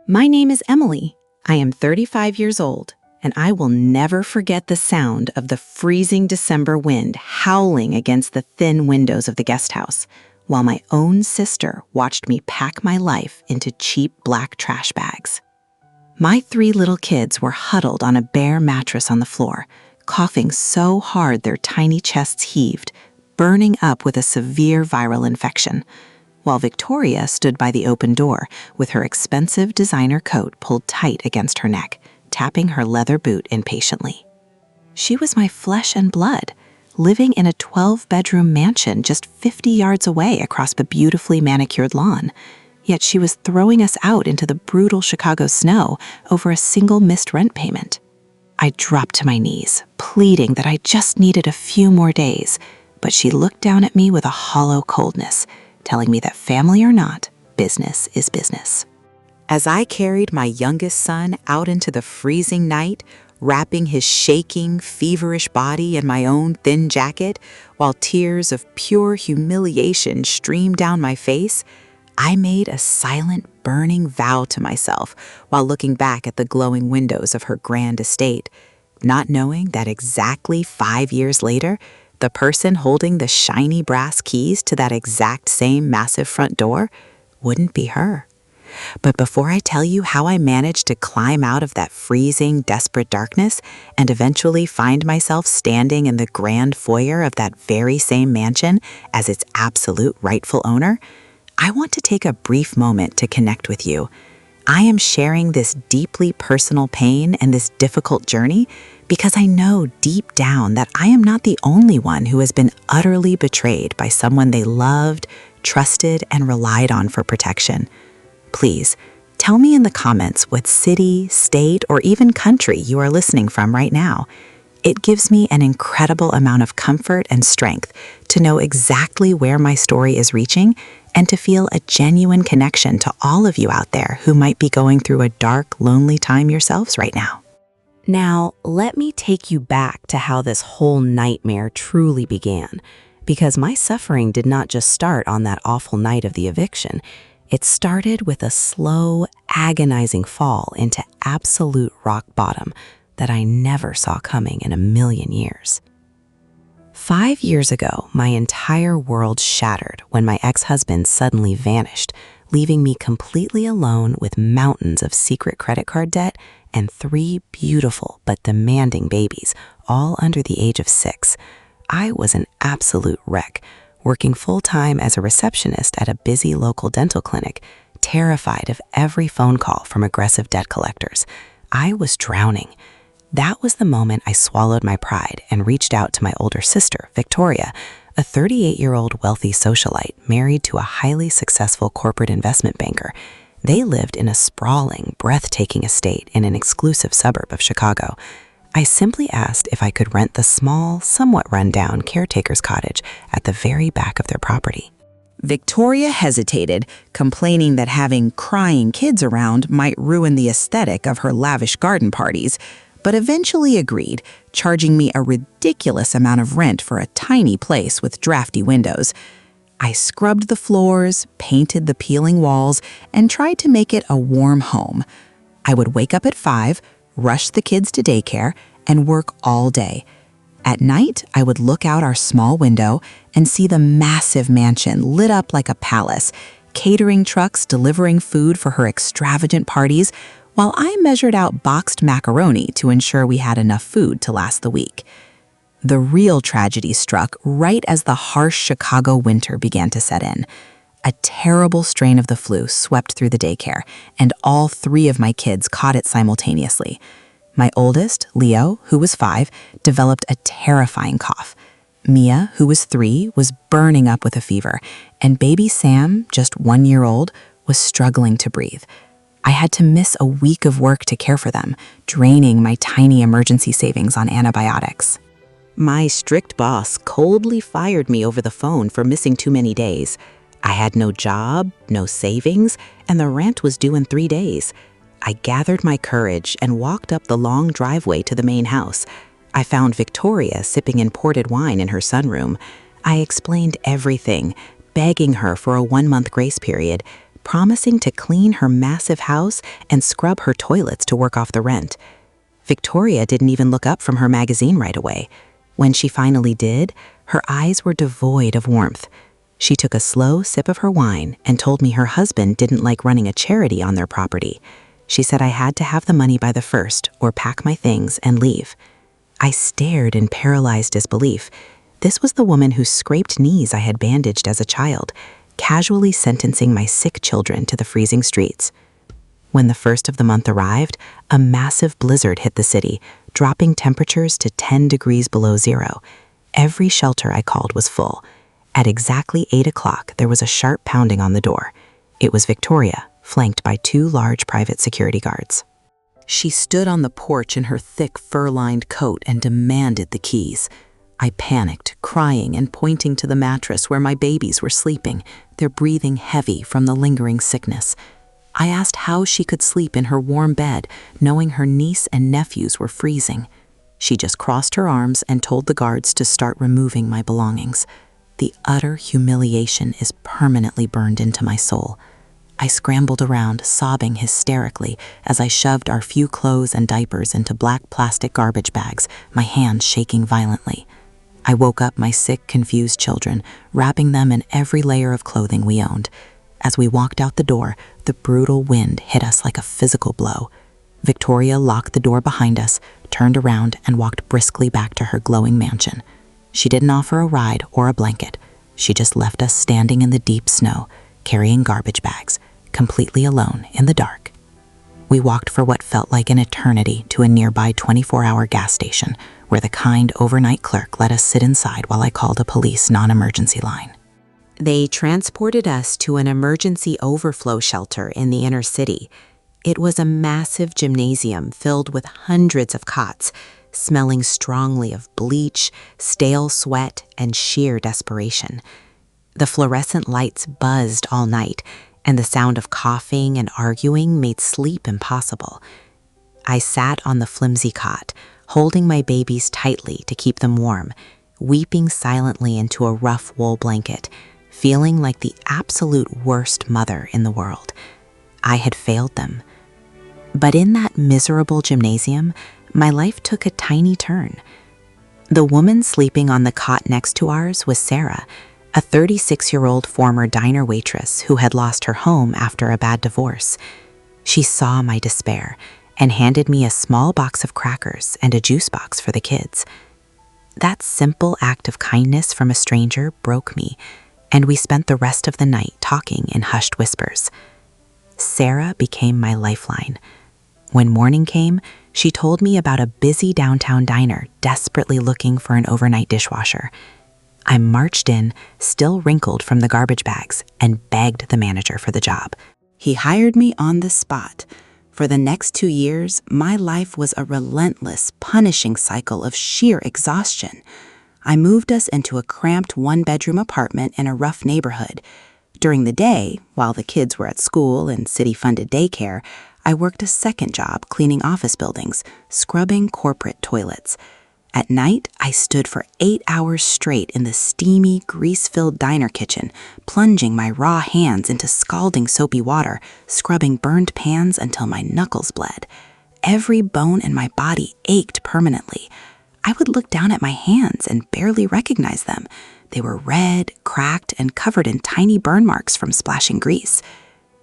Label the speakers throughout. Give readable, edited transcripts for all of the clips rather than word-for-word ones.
Speaker 1: My name is Emily. I am 35 years old, and I will never forget the sound of the freezing December wind howling against the thin windows of the guest house, while my own sister watched me pack my life into cheap black trash bags. My 3 little kids were huddled on a bare mattress on the floor, coughing so hard their tiny chests heaved, burning up with a severe viral infection, while Victoria stood by the open door with her expensive designer coat pulled tight against her neck, tapping her leather boot impatiently. She was my flesh and blood, living in a 12-bedroom mansion just 50 yards away across the beautifully manicured lawn, yet she was throwing us out into the brutal Chicago snow over a single missed rent payment. I dropped to my knees, pleading that I just needed a few more days, but she looked down at me with a hollow coldness, telling me that family or not, business is business. As I carried my youngest son out into the freezing night, wrapping his shaking, feverish body in my own thin jacket, while tears of pure humiliation streamed down my face, I made a silent, burning vow to myself while looking back at the glowing windows of her grand estate, not knowing that exactly 5 years later, the person holding the shiny brass keys to that exact same massive front door wouldn't be her. But before I tell you how I managed to climb out of that freezing, desperate darkness and eventually find myself standing in the grand foyer of that very same mansion as its absolute rightful owner, I want to take a brief moment to connect with you. I am sharing this deeply personal pain and this difficult journey because I know deep down that I am not the only one who has been utterly betrayed by someone they loved, trusted, and relied on for protection. Please, tell me in the comments what city, state, or even country you are listening from right now. It gives me an incredible amount of comfort and strength to know exactly where my story is reaching and to feel a genuine connection to all of you out there who might be going through a dark, lonely time yourselves right now. Now, let me take you back to how this whole nightmare truly began, because my suffering did not just start on that awful night of the eviction. It started with a slow, agonizing fall into absolute rock bottom that I never saw coming in a million years. 5 years ago, my entire world shattered when my ex-husband suddenly vanished, leaving me completely alone with mountains of secret credit card debt and 3 beautiful but demanding babies, all under the age of 6. I was an absolute wreck, working full-time as a receptionist at a busy local dental clinic, terrified of every phone call from aggressive debt collectors. I was drowning. That was the moment I swallowed my pride and reached out to my older sister, Victoria, a 38-year-old wealthy socialite married to a highly successful corporate investment banker. They lived in a sprawling, breathtaking estate in an exclusive suburb of Chicago. I simply asked if I could rent the small, somewhat run-down caretaker's cottage at the very back of their property. Victoria hesitated, complaining that having crying kids around might ruin the aesthetic of her lavish garden parties, but eventually agreed, charging me a ridiculous amount of rent for a tiny place with drafty windows. I scrubbed the floors, painted the peeling walls, and tried to make it a warm home. I would wake up at 5, rush the kids to daycare, and work all day. At night, I would look out our small window and see the massive mansion lit up like a palace, catering trucks delivering food for her extravagant parties, while I measured out boxed macaroni to ensure we had enough food to last the week. The real tragedy struck right as the harsh Chicago winter began to set in. A terrible strain of the flu swept through the daycare, and all 3 of my kids caught it simultaneously. My oldest, Leo, who was 5, developed a terrifying cough. Mia, who was 3, was burning up with a fever, and baby Sam, just 1 year old, was struggling to breathe. I had to miss a week of work to care for them, draining my tiny emergency savings on antibiotics. My strict boss coldly fired me over the phone for missing too many days. I had no job, no savings, and the rent was due in 3 days. I gathered my courage and walked up the long driveway to the main house. I found Victoria sipping imported wine in her sunroom. I explained everything, begging her for a 1-month grace period, promising to clean her massive house and scrub her toilets to work off the rent. Victoria didn't even look up from her magazine right away. When she finally did, her eyes were devoid of warmth. She took a slow sip of her wine and told me her husband didn't like running a charity on their property. She said I had to have the money by the 1st or pack my things and leave. I stared in paralyzed disbelief. This was the woman whose scraped knees I had bandaged as a child, casually sentencing my sick children to the freezing streets. When the 1st of the month arrived, a massive blizzard hit the city, dropping temperatures to 10 degrees below zero. Every shelter I called was full. At exactly 8 o'clock, there was a sharp pounding on the door. It was Victoria, flanked by 2 large private security guards. She stood on the porch in her thick fur-lined coat and demanded the keys. I panicked, crying and pointing to the mattress where my babies were sleeping, their breathing heavy from the lingering sickness. I asked how she could sleep in her warm bed, knowing her niece and nephews were freezing. She just crossed her arms and told the guards to start removing my belongings. The utter humiliation is permanently burned into my soul. I scrambled around, sobbing hysterically as I shoved our few clothes and diapers into black plastic garbage bags, my hands shaking violently. I woke up my sick, confused children, wrapping them in every layer of clothing we owned. As we walked out the door, the brutal wind hit us like a physical blow. Victoria locked the door behind us, turned around, and walked briskly back to her glowing mansion. She didn't offer a ride or a blanket. She just left us standing in the deep snow, carrying garbage bags, completely alone in the dark. We walked for what felt like an eternity to a nearby 24-hour gas station, where the kind overnight clerk let us sit inside while I called a police non-emergency line. They transported us to an emergency overflow shelter in the inner city. It was a massive gymnasium filled with hundreds of cots, smelling strongly of bleach, stale sweat, and sheer desperation. The fluorescent lights buzzed all night, and the sound of coughing and arguing made sleep impossible. I sat on the flimsy cot, holding my babies tightly to keep them warm, weeping silently into a rough wool blanket, feeling like the absolute worst mother in the world. I had failed them. But in that miserable gymnasium, my life took a tiny turn. The woman sleeping on the cot next to ours was Sarah, a 36-year-old former diner waitress who had lost her home after a bad divorce. She saw my despair and handed me a small box of crackers and a juice box for the kids. That simple act of kindness from a stranger broke me, and we spent the rest of the night talking in hushed whispers. Sarah became my lifeline. When morning came, she told me about a busy downtown diner desperately looking for an overnight dishwasher. I marched in, still wrinkled from the garbage bags, and begged the manager for the job. He hired me on the spot. For the next 2 years, my life was a relentless, punishing cycle of sheer exhaustion. I moved us into a cramped one-bedroom apartment in a rough neighborhood. During the day, while the kids were at school and city-funded daycare, I worked a second job cleaning office buildings, scrubbing corporate toilets. At night, I stood for 8 hours straight in the steamy, grease-filled diner kitchen, plunging my raw hands into scalding soapy water, scrubbing burned pans until my knuckles bled. Every bone in my body ached permanently. I would look down at my hands and barely recognize them. They were red, cracked, and covered in tiny burn marks from splashing grease.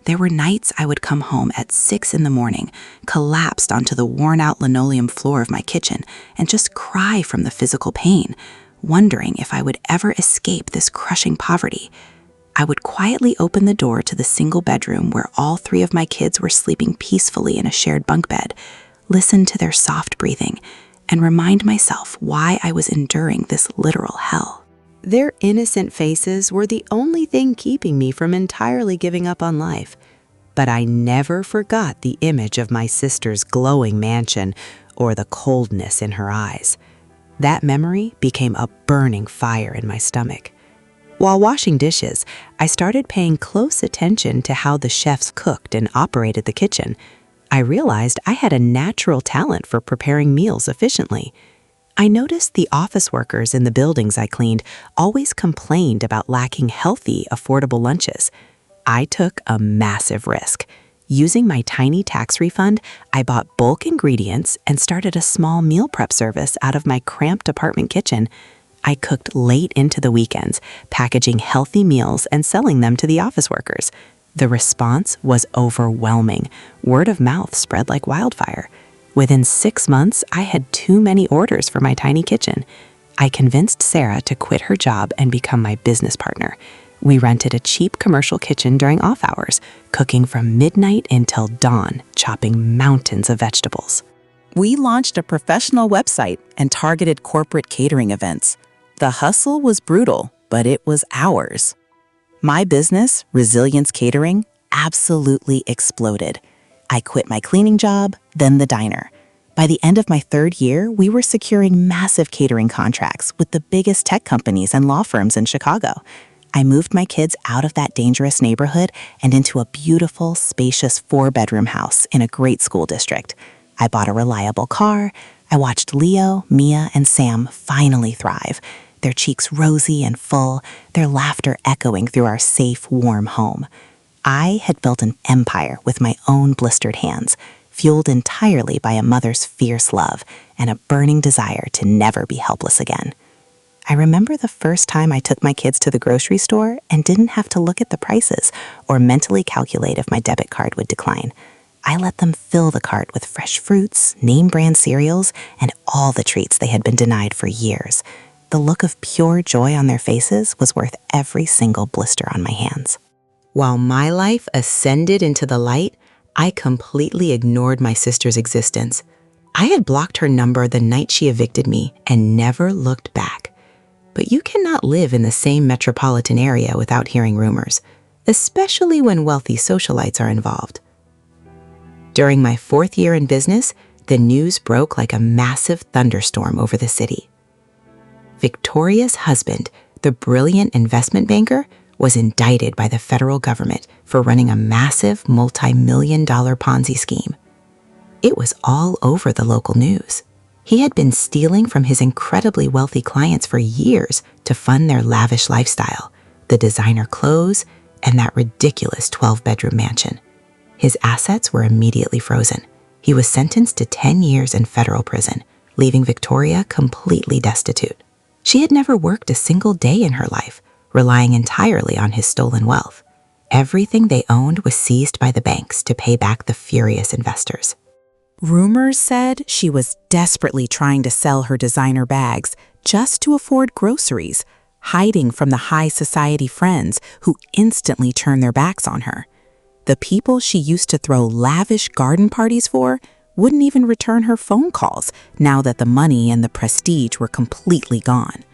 Speaker 1: There were nights I would come home at 6 in the morning, collapsed onto the worn-out linoleum floor of my kitchen, and just cry from the physical pain, wondering if I would ever escape this crushing poverty. I would quietly open the door to the single bedroom where all 3 of my kids were sleeping peacefully in a shared bunk bed, listen to their soft breathing, and remind myself why I was enduring this literal hell. Their innocent faces were the only thing keeping me from entirely giving up on life. But I never forgot the image of my sister's glowing mansion or the coldness in her eyes. That memory became a burning fire in my stomach. While washing dishes, I started paying close attention to how the chefs cooked and operated the kitchen. I realized I had a natural talent for preparing meals efficiently. I noticed the office workers in the buildings I cleaned always complained about lacking healthy, affordable lunches. I took a massive risk. Using my tiny tax refund, I bought bulk ingredients and started a small meal prep service out of my cramped apartment kitchen. I cooked late into the weekends, packaging healthy meals and selling them to the office workers. The response was overwhelming. Word of mouth spread like wildfire. Within 6 months, I had too many orders for my tiny kitchen. I convinced Sarah to quit her job and become my business partner. We rented a cheap commercial kitchen during off hours, cooking from midnight until dawn, chopping mountains of vegetables.
Speaker 2: We launched a professional website and targeted corporate catering events. The hustle was brutal, but it was ours. My business, Resilience Catering, absolutely exploded. I quit my cleaning job, then the diner. By the end of my 3rd year, we were securing massive catering contracts with the biggest tech companies and law firms in Chicago. I moved my kids out of that dangerous neighborhood and into a beautiful, spacious 4-bedroom house in a great school district. I bought a reliable car. I watched Leo, Mia, and Sam finally thrive, their cheeks rosy and full, their laughter echoing through our safe, warm home. I had built an empire with my own blistered hands, fueled entirely by a mother's fierce love and a burning desire to never be helpless again. I remember the first time I took my kids to the grocery store and didn't have to look at the prices or mentally calculate if my debit card would decline. I let them fill the cart with fresh fruits, name-brand cereals, and all the treats they had been denied for years. The look of pure joy on their faces was worth every single blister on my hands. While my life ascended into the light, I completely ignored my sister's existence. I had blocked her number the night she evicted me and never looked back. But you cannot live in the same metropolitan area without hearing rumors, especially when wealthy socialites are involved. During my 4th year in business, the news broke like a massive thunderstorm over the city. Victoria's husband, the brilliant investment banker, was indicted by the federal government for running a massive multi-million-dollar Ponzi scheme. It was all over the local news. He had been stealing from his incredibly wealthy clients for years to fund their lavish lifestyle, the designer clothes, and that ridiculous 12-bedroom mansion. His assets were immediately frozen. He was sentenced to 10 years in federal prison, leaving Victoria completely destitute. She had never worked a single day in her life, relying entirely on his stolen wealth. Everything they owned was seized by the banks to pay back the furious investors. Rumors said she was desperately trying to sell her designer bags just to afford groceries, hiding from the high society friends who instantly turned their backs on her. The people she used to throw lavish garden parties for wouldn't even return her phone calls now that the money and the prestige were completely gone.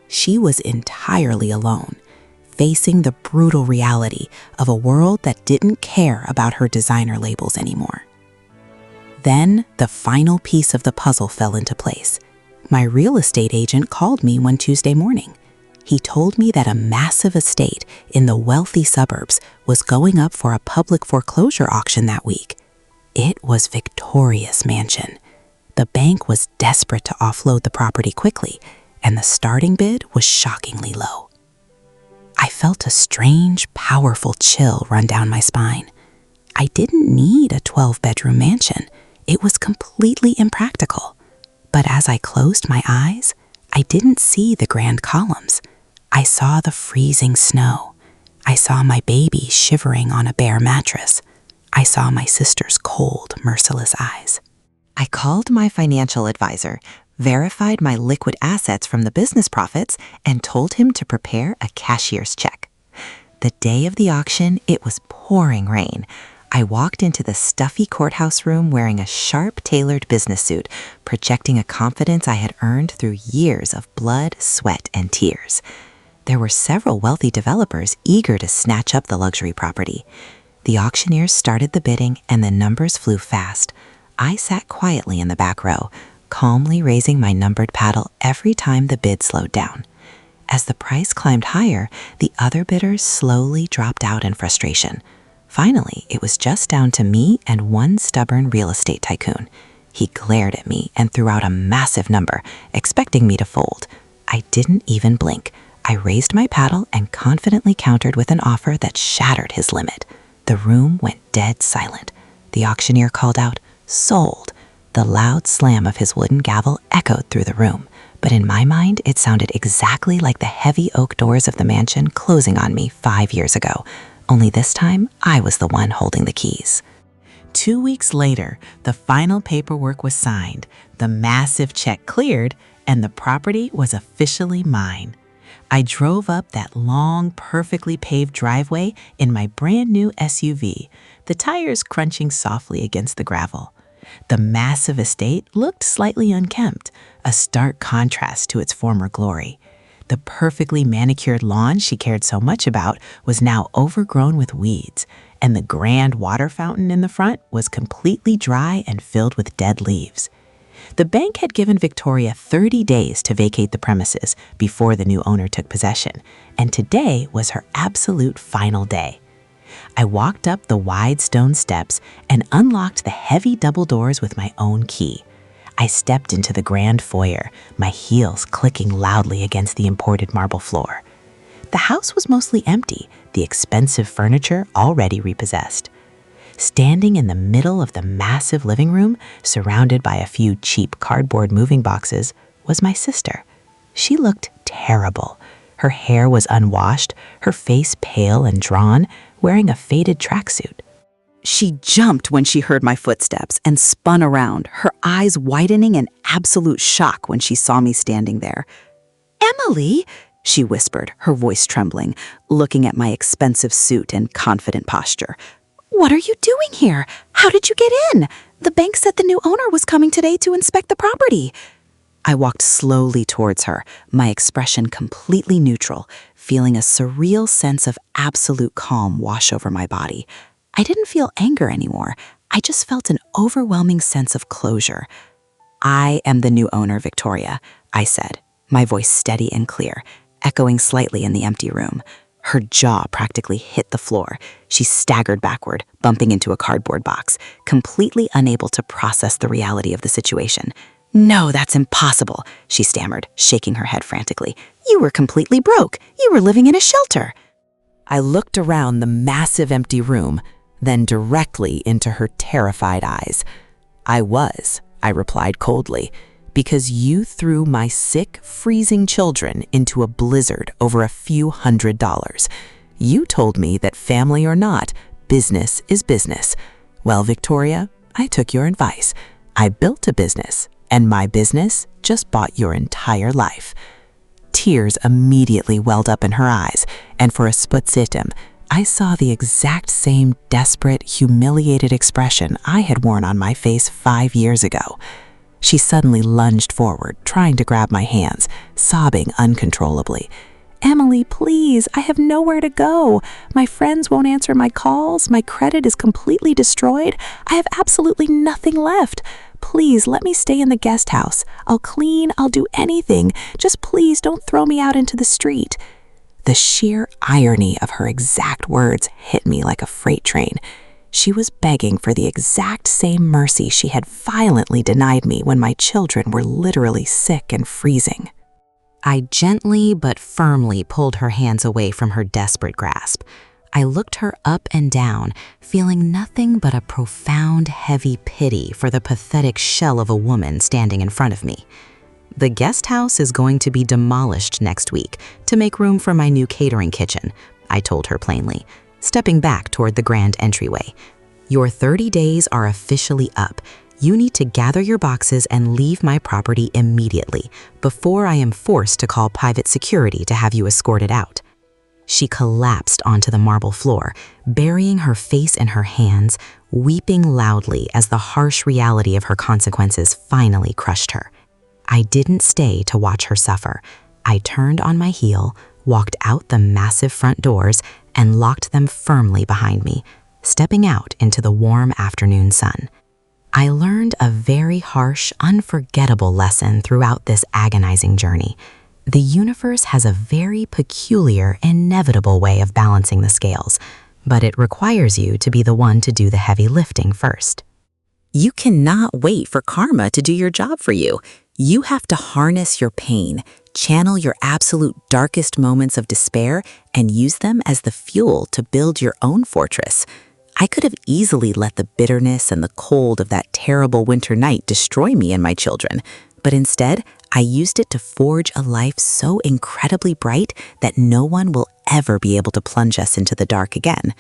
Speaker 2: She was entirely alone, facing the brutal reality of a world that didn't care about her designer labels anymore. Then the final piece of the puzzle fell into place. My real estate agent called me one Tuesday morning. He told me that a massive estate in the wealthy suburbs was going up for a public foreclosure auction that week. It was Victoria's mansion. The bank was desperate to offload the property quickly, and the starting bid was shockingly low. I felt a strange, powerful chill run down my spine. I didn't need a 12-bedroom mansion. It was completely impractical. But as I closed my eyes, I didn't see the grand columns. I saw the freezing snow. I saw my baby shivering on a bare mattress. I saw my sister's cold, merciless eyes. I called my financial advisor, verified my liquid assets from the business profits, and told him to prepare a cashier's check. The day of the auction, it was pouring rain. I walked into the stuffy courthouse room wearing a sharp, tailored business suit, projecting a confidence I had earned through years of blood, sweat, and tears. There were several wealthy developers eager to snatch up the luxury property. The auctioneers started the bidding, and the numbers flew fast. I sat quietly in the back row, calmly raising my numbered paddle every time the bid slowed down. As the price climbed higher, the other bidders slowly dropped out in frustration. Finally, it was just down to me and one stubborn real estate tycoon. He glared at me and threw out a massive number, expecting me to fold. I didn't even blink.
Speaker 1: I raised my paddle and confidently countered with an offer that shattered his limit. The room went dead silent. The auctioneer called out, "Sold." The loud slam of his wooden gavel echoed through the room, but in my mind it sounded exactly like the heavy oak doors of the mansion closing on me 5 years ago. Only this time, I was the one holding the keys.
Speaker 2: 2 weeks later, the final paperwork was signed, the massive check cleared, and the property was officially mine. I drove up that long, perfectly paved driveway in my brand new SUV, the tires crunching softly against the gravel. The massive estate looked slightly unkempt, a stark contrast to its former glory. The perfectly manicured lawn she cared so much about was now overgrown with weeds, and the grand water fountain in the front was completely dry and filled with dead leaves. The bank had given Victoria 30 days to vacate the premises before the new owner took possession, and today was her absolute final day. I walked up the wide stone steps and unlocked the heavy double doors with my own key. I stepped into the grand foyer, my heels clicking loudly against the imported marble floor. The house was mostly empty, the expensive furniture already repossessed. Standing in the middle of the massive living room, surrounded by a few cheap cardboard moving boxes, was my sister. She looked terrible. Her hair was unwashed, her face pale and drawn, wearing a faded tracksuit. She jumped when she heard my footsteps and spun around, her eyes widening in absolute shock when she saw me standing there. "Emily," she whispered, her voice trembling, looking at my expensive suit and confident posture. "What are you doing here? How did you get in? The bank said the new owner was coming today to inspect the property." I walked slowly towards her, my expression completely neutral, feeling a surreal sense of absolute calm wash over my body. I didn't feel anger anymore. I just felt an overwhelming sense of closure. "I am the new owner, Victoria," I said, my voice steady and clear, echoing slightly in the empty room. Her jaw practically hit the floor. She staggered backward, bumping into a cardboard box, completely unable to process the reality of the situation. "No, that's impossible," she stammered, shaking her head frantically. "You were completely broke. You were living in a shelter." I looked around the massive empty room, then directly into her terrified eyes. "I replied coldly, "because you threw my sick, freezing children into a blizzard over a few $100s. You told me that family or not, business is business. Well, Victoria, I took your advice. I built a business, and my business just bought your entire life." Tears immediately welled up in her eyes, and for a split second, I saw the exact same desperate, humiliated expression I had worn on my face 5 years ago. She suddenly lunged forward, trying to grab my hands, sobbing uncontrollably. "Emily, please, I have nowhere to go. My friends won't answer my calls. My credit is completely destroyed. I have absolutely nothing left. Please let me stay in the guest house. I'll clean, I'll do anything. Just please don't throw me out into the street." The sheer irony of her exact words hit me like a freight train. She was begging for the exact same mercy she had violently denied me when my children were literally sick and freezing. I gently but firmly pulled her hands away from her desperate grasp. I looked her up and down, feeling nothing but a profound, heavy pity for the pathetic shell of a woman standing in front of me. "The guest house is going to be demolished next week to make room for my new catering kitchen," I told her plainly, stepping back toward the grand entryway. "Your 30 days are officially up. You need to gather your boxes and leave my property immediately before I am forced to call private security to have you escorted out." She collapsed onto the marble floor, burying her face in her hands, weeping loudly as the harsh reality of her consequences finally crushed her. I didn't stay to watch her suffer. I turned on my heel, walked out the massive front doors, and locked them firmly behind me, stepping out into the warm afternoon sun. I learned a very harsh, unforgettable lesson throughout this agonizing journey. The universe has a very peculiar, inevitable way of balancing the scales, but it requires you to be the one to do the heavy lifting first. You cannot wait for karma to do your job for you. You have to harness your pain, Channel your absolute darkest moments of despair and use them as the fuel to build your own fortress. I could have easily let the bitterness and the cold of that terrible winter night destroy me and my children, but instead, I used it to forge a life so incredibly bright that no one will ever be able to plunge us into the dark again.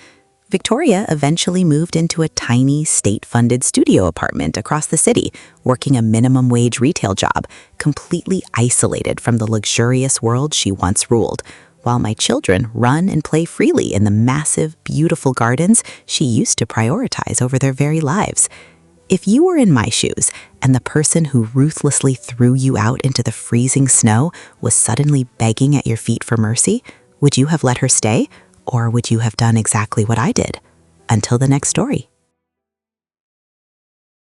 Speaker 2: Victoria eventually moved into a tiny, state-funded studio apartment across the city, working a minimum wage retail job, completely isolated from the luxurious world she once ruled, while my children run and play freely in the massive, beautiful gardens she used to prioritize over their very lives. If you were in my shoes and the person who ruthlessly threw you out into the freezing snow was suddenly begging at your feet for mercy, would you have let her stay? Or would you have done exactly what I did? Until the next story.